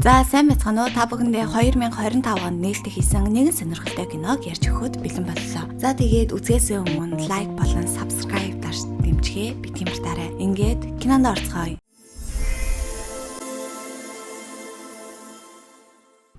За сайн байцгаана уу? Та бүхэндээ 2025 онд нээлттэй хийсэн нэгэн сонирхолтой киног ярьж өгөхөд бэлэн боллоо. За тэгээд үзгээсээ өмнө лайк болон subscribe дарж дэмжихээ битгий мартаарай. Ингээд кинонд орцгоё.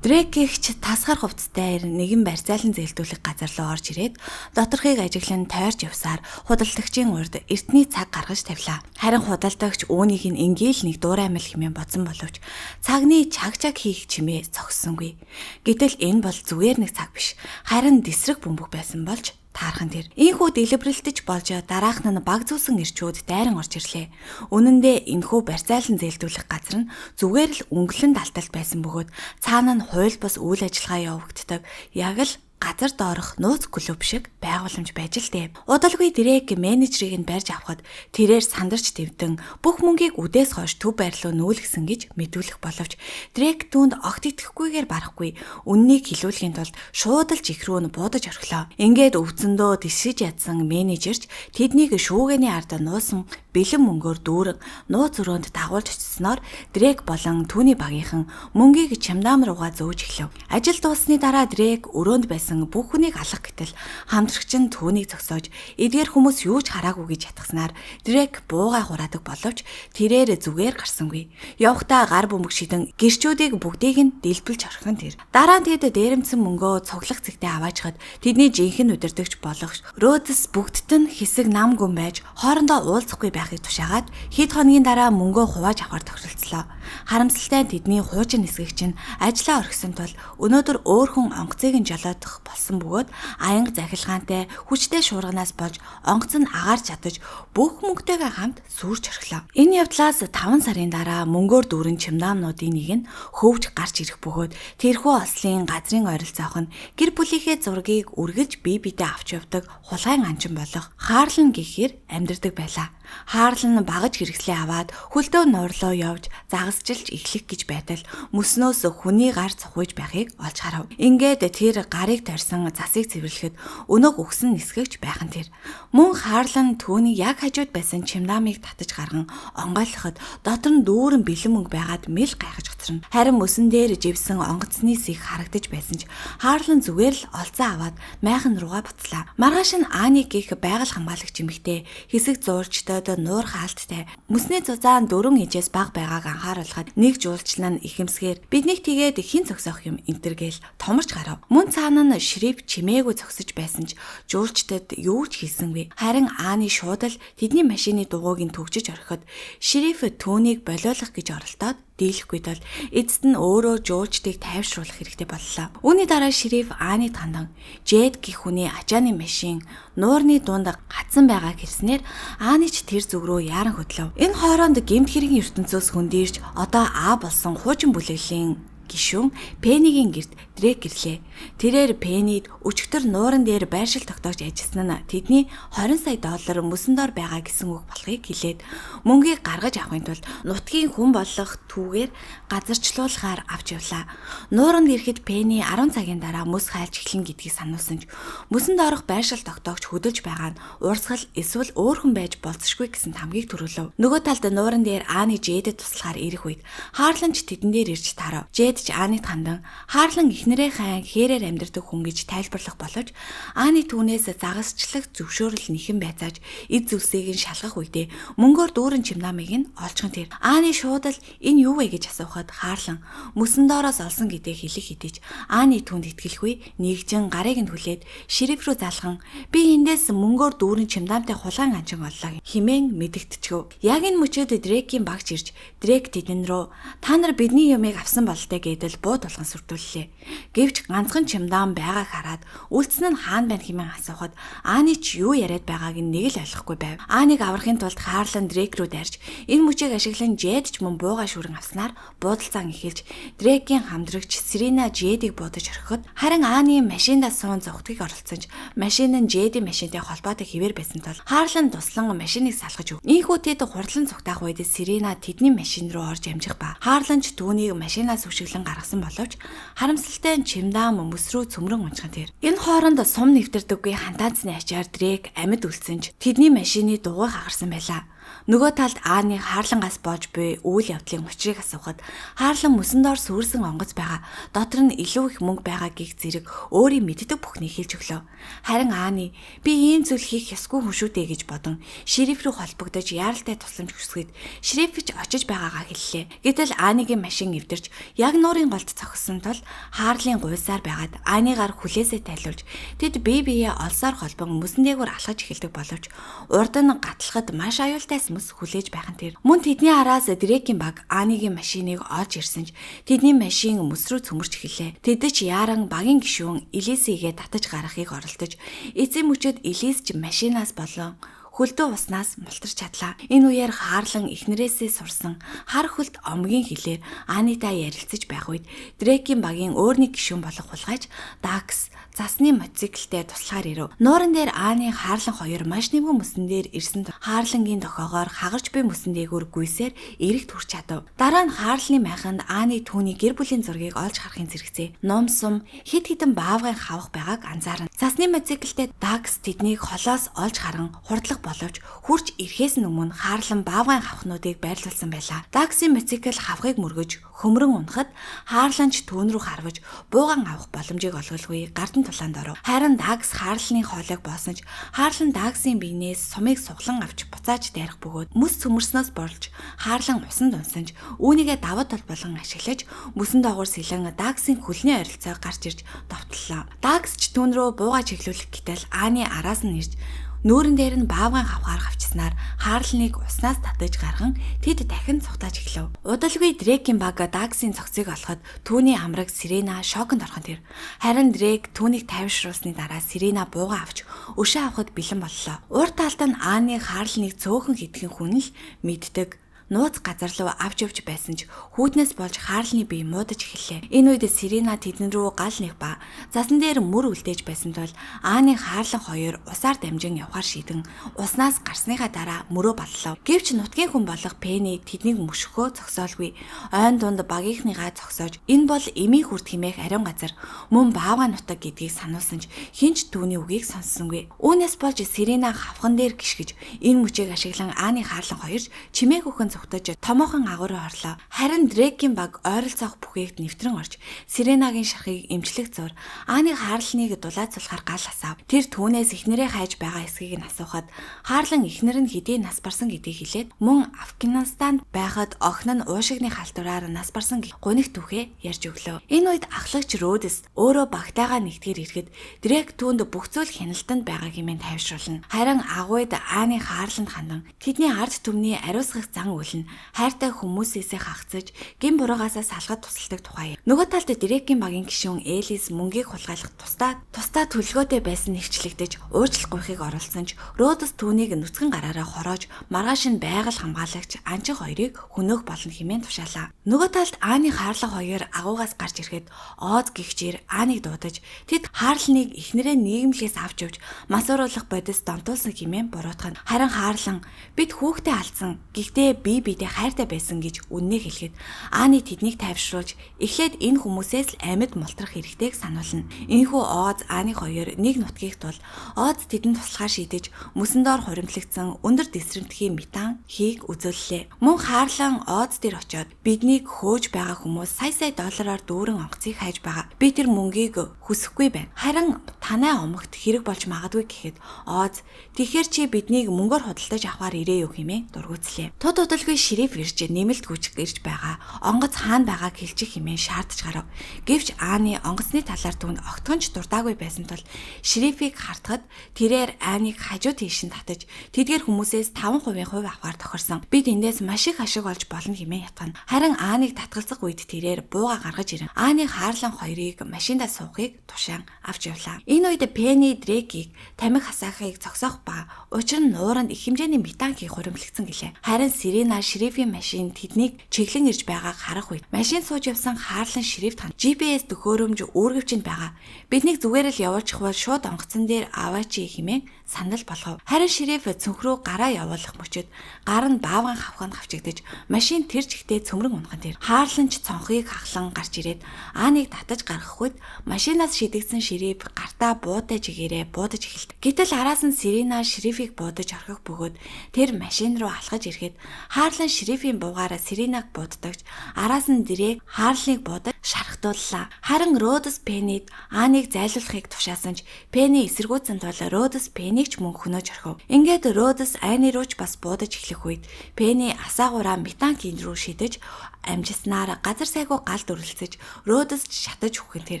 Дрейк гэгч тасгар хувцастай нэгэн барьцаалан зээлдүүлэх газар руу орж ирээд доторхыг ажиглан тойрч явсаар худалдагчийн урд эртний цаг гаргаж тавилаа. Харин худалдагч үүнийг нь ингээл нэг дуур аймал хэмээн бодсон боловч цагны чаг хийх чимээ зогссонгүй. Гэтэл энэ бол зүгээр нэг цаг биш. Харин дэсрэг бөмбөг байсан болж таархан тэр. Ийхүү дэлбэрэлтэж болж дараах нь баг зүүсэн ирчүүд дайран орж ирлээ. Үнэн дээр энэхүү барьцаалан зээлдүүлэх газар нь зүгээр л өнгөлөн далталт байсан бөгөөд цаана нь хууль бус үйл ажиллагаа явагддаг. Яг л газар доорох нууц клуб шиг байгууламж байж л дээ. Удалгүй Дрейк менежерийг нь барьж авахад тэрээр сандарч дэвдэн бүх мөнгийг үдээс хойш төв байр руу нүүлгсэн гэж мэдүүлэх боловч Дрейк түүнд огт итгэхгүйгээр барахгүй. Үннийг хэлүүлэхийн тулд шууд л жих рүү нь буудаж орхилоо. Ингээд өвцөндөө тисэж ядсан менежерч тэднийг шүүгээний ард нуусан бэлэн мөнгөөр дүүрэн нууц өрөөнд дагуулж очисноор Дрейк болон түүний багийнхан мөнгийг чамдаам руугаа зөөж эхлэв. Ажил дууссаны дараа Дрейк өрөөнд байсан бүх хүнийг алах гэтэл хамтрагч нь түүнийг зогсоож эдгээр хүмүүс юу ч хараагүй гэж ятгаснаар Дрейк буугай хураадаг боловч тэрээр зүгээр гарсангүй. Явхдаа гар бөмбөг шидэн гэрчүүдийг бүгдийг нь дэлбэлж орхин тэр. Дараа нь тэд дээрэмсэн мөнгөө цуглах зэгтээ аваачхад тэдний жинхэнэ удирдагч болох Рhodes бүгдд нь хэсэг нам гүн байж хоорондоо уулзахгүй байхыг тушаагаад хэд хоногийн дараа мөнгөө хувааж авахар тохиролцлоо. Харамсалтай нь тэдний хуучин нисгэгч нь ажлаа орхисон тул өнөөдөр өөр хүн онгоцыг нь жолоодох болсон бөгөөд аянга захилгаантай хүчтэй шуурганаас болж онгоц нь агаарч чадаж бүх мөнгөтэйгээ хамт сүрч орхилоо. Энэ явдлаас 5 сарын дараа мөнгөөр дүүрэн чимдаамнуудын нэг нь хөвж гарч ирэх бөгөөд тэрхүү ослын газрын ойролцоох нь гэр бүлийнхээ зургийг үргэлж бие биедээ авч явдаг хулгайн анчин болох Харлан гэхээр амьдардаг байлаа. Харлан багаж хэрэгслээ аваад хөлдөө нуурлоо явж загасжилж эхлэх гэж байтал мөснөөс хүний гар цохойж байхыг олж харав. Ингээд тэр гарыг тарьсан засыг цэвэрлэхэд өнөг өгсөн нисгэгч байхан тэр. Мөн Харлан түүний яг хажууд байсан чимдаамыг татаж гарган онгойлоход дотор нь дүүрэн бэлэн мөнгө байгаад мэл гайхаж хоцорно. Харин мөсөн дээр живсэн онгоцны сэг харагдаж байсан ч Харлан зүгээр л олзаа аваад майхан руугаа буцлаа. Маргааш нь Ани гэх байгаль хамгаалагч эмэгтэй хэсэг зуурчдод нуур хаалттай мөсний зузаан 4 инчээс бага байгааг анхааруулхад нэг жуулчлал нь ихэмсгээр биднийг тэгээд хин зогсоох юм энтергээл томорч гарав. Мөн цаана нь Шриф чимээгүй зогсож байсан ч жуулчдад юу ч хийсэнгүй. Харин Ани шууд л тэдний машины дугуйг нь төгжиж орхиход Шриф түүнийг болиулах гэж оролдоод дийлэхгүй тул эцэст нь өөрөө жуулчдыг тайвшруулах хэрэгтэй боллоо. Үүний дараа Шриф Анид хандан Жэд гэх хүний ачааны машин нуурны дунд гацсан байгааг хэлснээр Ани ч тэр зүг рүү яаран хөдлөв. Энэ хооронд гэмт хэргийн ертөнцөөс хөндийрч одоо А болсон хуучин бүлэглэлийн гишүүн Пеннигийн гэрт Дрейк ирлээ. Тэрээр Пеннид өчигдөр нууран дээр байршил тогтоож ажилласан нь тэдний 20 сая доллар мөсөн дор байгаа гэсэн үг болохыг хэлээд мөнгийг гаргаж авахын тулд нутгийн хүн болох түүгээр газарчлуулахаар авч явлаа. Нууранд ирэхэд Пенни 10 цагийн дараа мөс хайлж эхлэн гэдгийг сануулсан ч мөсөн доорох байршил тогтоогч хөдөлж байгаа нь уурсгал эсвэл өөр хүн байж болцсошгүй гэсэн тамгийг төрүүлв. Нөгөө талд нууран дээр Ани Жэдэд туслахаар ирэх үед Харлан ч тэдэн дээр ирж тарав. Жэд ч Анид хандан Харлан эхнэрээ хайн хээрээр амьдардаг хүн гэж тайлбарлах боловч Ани түүнээс загасчлах зөвшөөрөл нэхэн байцааж эд зүсийг нь шалгах үедээ мөнгөөр дүүрэн чимдаамыг нь олчхон тэр. Ани шууд л энэ юу вэ гэж асуухад Харлан мөсөн доороос олсон гэдээ хэлэх хэдий ч Ани түүнд итгэлгүй нэгжин гарыг нь хүлээд Шриф рүү залхан би эндээс мөнгөөр дүүрэн чимдаамтай хулгайн анчин оллоо хэмээн мэдэгдчихв. Яг энэ мөчөд Дрейкийн багч ирж Дрейк тэдэн рүү та нар бидний юмыг авсан бололтой гэдэл буу толгон сүрдүүллээ. Гэвч ганцхан чимдаам байгааг хараад үлдсэн нь хаана байна хэмээн асуухад Ани ч юу яриад байгааг нэг л ойлгохгүй байв. Аниг аврахын тулд Харлан Дрейк рүү дайрч энэ мөчийг ашиглан Жэд ч мөн бууга шүрэн авснаар буудалцаан эхэлж Дрейкийн хамдрагч Серена Жэдийг буудаж орхиход харин Ани машиндаа суун зогтгийг оролцсон ч машин нь Жэдийн машинтай холбоотой хэвээр байсан тул Харлан туслан машиныг салгаж өг. Ийхүү тэд хурдлан цугтаах үед Серена тэдний машин руу орж амжих ба Харлан ч түүнийг машинаас өшөглөн гаргасан боловч харамсалтай нь чимдаам мөс рүү цөмрөн унчхан тэр. Энэ хооронд сум нэвтэрдэггүй хантаацны ачаар Дрейк амьд үлдсэн ч тэдний машины дугуй хагарсан байлаа. Нөгөө талд Ааны хаарлангаас болж буй үйл явдлын учрыг асуухад хаарлан мөсөн доор сүрсэн онгоц байгаа. Дотор нь илүү их мөнгө байгаа гих зэрэг өөрийн мэддэг бүхнийг хэлж өглөө. Харин Ааны би ийм зүйл хийх ёсгүй хүн шүү дээ гэж бодон шериф рүү холбогдож яаралтай тусламж хүсгээд шерифч очиж байгаагаа хэллээ. Гэтэл Ааныгийн машин эвдэрч яг нуурын голд цогссон тул хаарлын гуйсаар байгаад Ааныгаар хүлээсээ тайлуулж тэд бие биеэ олсоор холбон мөсөн дээгүүр алхаж эхэлдэг боловч урд нь гатлахад маш аюултай мэс хүлээж байх нь тэр. Мөн тэдний араас Дрекийн баг Ааныгийн машиныг олж ирсэнч тэдний машин мөс рүү цөмөрч эхэллээ. Тэд ч яаран багийн гишүүн Элисигээ татаж гаргахыг оролдож эзэн мөчөд Элис ч машинаас болон хөлдөө уснаас мултарч чадлаа. Энэ үеэр хаарлан эхнэрээсээ сурсан хар хөлт омгийн хэлээр Аанитай ярилцаж байх үед Дрекийн багийн өөр нэг гишүүн болох хулгайч Дакс засны мотоциклтэй туслахаар ирэв. Нууран дээр Ааны хаарлан хоёр маш нэмгэн мөсөн дээр ирсэн хаарлангийн дохоогоор хагарч буй мөсөн дээгүүр гүйсээр эрэгт хүрч чадав. Дараа нь хаарлны майханд Ааны түүний гэр бүлийн зургийг олж харахын зэрэгцээ. Ном сум хид хідэн баавгын хавах байгааг анзаарна. Засны мотоциклтэй Дакс тэднийг холоос олж харан хурдлах боловч хурж ирэхээс өмнө хаарлан баавгын хавхнуудыг байрлуулсан байлаа. Даксын мотоцикл хавхыг мөргөж хөмрөн унахад хаарланч түүн рүү харваж буугаан авах боломжийг олгуулгүй гардын тулаанд оров. Харин Дакс хаарланы хоолойг боосонч хаарлан Даксын биенээс сумыг суглан авч буцааж дайрах бөгөөд мөс цөмөрснөөс болж хаарлан усан дунсанж үүнийгээ даваа тал болгон ашиглаж мөсөн доогуур сэлэн Даксын хөлний ойролцоо гарч ирж довтлоо. Дакс ч түүн рүү буугааж эхлүүлэх гэтэл Ааны араас нь ирж нүүрэн дээр нь баавган хавгаар хавчснаар хаарлныг уснаас татаж гарган тэд дахин цугтааж эхлэв. Удалгүй Дрекийн баг Даксын цогцыг олоход түүний амраг Сирена шоконд орхон тэр. Харин Дрек түүнийг тайвшруулсны дараа Сирена буугаа авч өшөө авахд бэлэн боллоо. Урт талд нь Ааны хаарлныг цөөхөн хитгэн хүн л мэддэг. Нууц газар руу авч явж байсан ч хүүднээс болж хаарлны бие муудаж эхэллээ. Энэ үед Сирена тэдэн рүү гал нэг ба засан дээр мөр үлдээж байсан тул Ааны хаарлан хоёр усаар дамжин явхаар шийдэн уснаас гарсныхаа дараа мөрөө баллав. Гэвч нутгийн хүн болох Пенни тэднийг мөшгөө зогсоолгүй. Ойн дунд багийнхныгаа зогсоож энэ бол эмийн хүрт химээх ариун газар мөн баавга нутаг гэдгийг сануулсан ч хинч түүний үгийг сонссонгүй. Үүнээс болж Сирена хавхан дээр гიშгэж энэ мөчийг ашиглан Ааны хаарлан хоёр чимээг өхөн тогтож томоохон агуураа орлоо. Харин Дрекийн баг ойролцоох бүхээгт нэвтрэн орж Сиренагийн шархыг эмчлэх зур Ааны хаарлныг дулаацуулахаар гал асаав. Тэр түүнээс эхнэрээ хайж байгаа эсхийг нь асуухад хаарлан эхнэр нь хэдий нас барсан гэдгийг хэлээд мөн Афганистанд байхад охин нь уушигны халтураар нас барсан гуниг түүхээ ярьж өглөө. Энэ үед ахлагч Родес өөрөө багтайгаа нэгтгэр ирэхэд Дрек түүнд бүх зүйл хяналтанд байгаа хэмээн тайвшруулна. Харин агуйд Ааны хаарланд хандан тэдний ард түмний ариусгах зан үйл нь хайртай хүмүүсээсээ хагцаж гин буруугаасаа салахад тусалдаг тухай. Нөгөө талд Дрекийн багийн гишүүн Элис мөнгийг хулгайлах тусдаа төлөвлөгөөтэй байсан нэгчлэгдэж уучлах гуйхыг оролцсон ч Родос түүнийг нүцгэн гараараа хороож маргааш нь байгаль хамгаалагч Анчин хоёрыг хөнөөх болно хэмээн тушаалаа. Нөгөө талд Ааны хаарлах хоёр агуугаас гарч ирэхэд Оз гихчээр Ааныг дуудаж тэд хаарлныг эхнэрээ нийгэмлээс авч явж масууруулах бодис донтуулсан хэмээн буруутгана. Харин хаарлан бид хүүхдээ алдсан. Гэхдээ биедээ хайртай байсан гэж үннээ хэлэхэд Ааны тэднийг тайвшруулж эхлээд энэ хүмүүсээс л амьд мултрах хэрэгтэйг сануулна. Энэхүү Оз Ааны хоёр нэг нутгийг тул Оз тэдэнд туслахаар шийдэж мөсөн доор хуримтлагдсан өндөр дэсрэмтгий метан хийг үзүүллээ. Мөн хаарлан Оз дээр очиод биднийг хөөж байгаа хүмүүс сая доллараар дүүрэн онгоцыг хайж байгаа. Би тэр мөнгийг хүсэхгүй байна. Харин танай омогт хэрэг болж магадгүй гэхэд Оз тэгэхээр чи биднийг мөнгөөр худалдаж авахар ирээ юу хэмээн дургуутслээ. Тод удалгүй шериф ирж нэмэлт хүч ирж байгаа. Онгоц хаана байгааг хэлчих хэмээн шаардж гарав. Гэвч Ааны онгоцны талаар түүнд огтхонч дуртаагүй байсан тул шерифийг хартахад тэрээр Ааныг хажуу тийш нь татаж тэдгээр хүмүүсээс 5% хувь авахар тохирсон. Бид эндээс маш их ашиг олж болно хэмээн ятгана. Харин Ааныг татгалзах үед тэрээр бууга гаргаж ирэн Ааны хаарлан хоёрыг машиндаа суухыг тушаан авч явлаа. Энэ үед Пенни Дрекийг тамхи хасаахыг зогсоох ба учир нь нууранд их хэмжээний метан хий хуримтлагдсан гэлээ. Харин Сирена шерифийн машин тэднийг чиглэн ирж байгааг харах үед машин сууж явсан Харлан шерифт ханд GPS төхөөрөмж үүргэвчэнд байгаа. Биднийг зүгээр л явуулчих бол шууд онгоцон дээр аваач хэмээн санал болгов. Харин шериф цөнхрөө гараа явуулах мөчөд гар нь баавган хавханд хавчигдаж машин тэр чигтээ цөмрөн унахын тэр. Харлан ч цонхыг хахлан гарч ирээд Аныг татаж гаргах үед машинаас шидэгдсэн шериф гартаа буудай чигээрээ буудаж эхэлдэг. Гэтэл араас нь Серена шерифийг буудаж орхих бөгөөд тэр машин руу алхаж ирэхэд Харлан шерифийн буугаараа Серенаг бууддагч араас нь дирек Харлыг буудаж шархтууллаа. Харин Родос Пеннид Аныг зайлуулахыг тушаасан ч Пенни эсэргүүцэн тул Родос Пеннийг ч мөн хөнөөж орхив. Ингээд Родос Ани руу ч бас буудаж эхлэх үед Пенни асаагаараа метанкин руу шидэж амжиснаар газар сайгүй галд өрөлцөж Родос шатаж үхэн тэр.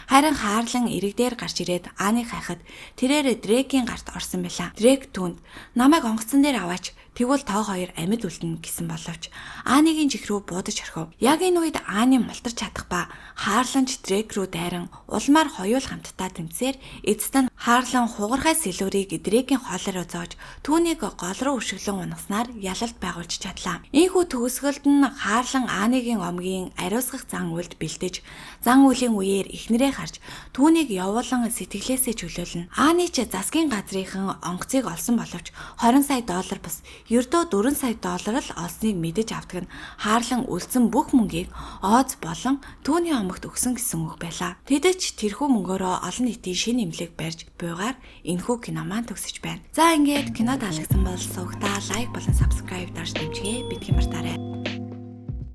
Харин Харлан эрэг дээр гарч ирээд Аныг хайхад тэрээр Дрекийн гарт орсон байлаа. Дрек түүнд намайг онгоцон дээр аваач тэгвэл та хоёр амьд үлдэнэ гэсэн боловч Аныгийн чих рүү буудаж орхив. Яг энэ үед Аны мултарч чадах ба Харланч Дрек рүү дайран улмаар хоёул хамтдаа тэмцээр эцэст нь Харлан хугархай сэлүүрийг Дрекийн хоолороо зоож түүнийг гол руу өшөглөн унаснаар ялалт байгуулж чадлаа. Ийхүү төгсгөлд нь Харлан Аныгийн омгийн ариусгах зан үйлд бэлдэж зан үйлийн үеэр эхнэрээ харж түүнийг явуулан сэтгэлээсээ чөлөөлнө. Аны ч засгийн газрынхан онгоцыг олсон боловч 20 сая доллар бас ердөө 4 сая доллар л олсныг мэдэж авдаг нь Харлан үлдсэн бүх мөнгийг Оз болон түүний омогт өгсөн гэсэн үг байлаа. Тэдэч тэрхүү мөнгөөрөө олон нийтийн шинэ имлэг барьж буйгаар энэхүү кино маань төгсөж байна. За ингээд кино таалагдсан бол сувгтаа лайк болон subscribe дарж дэмжгээ битгий мартаарай.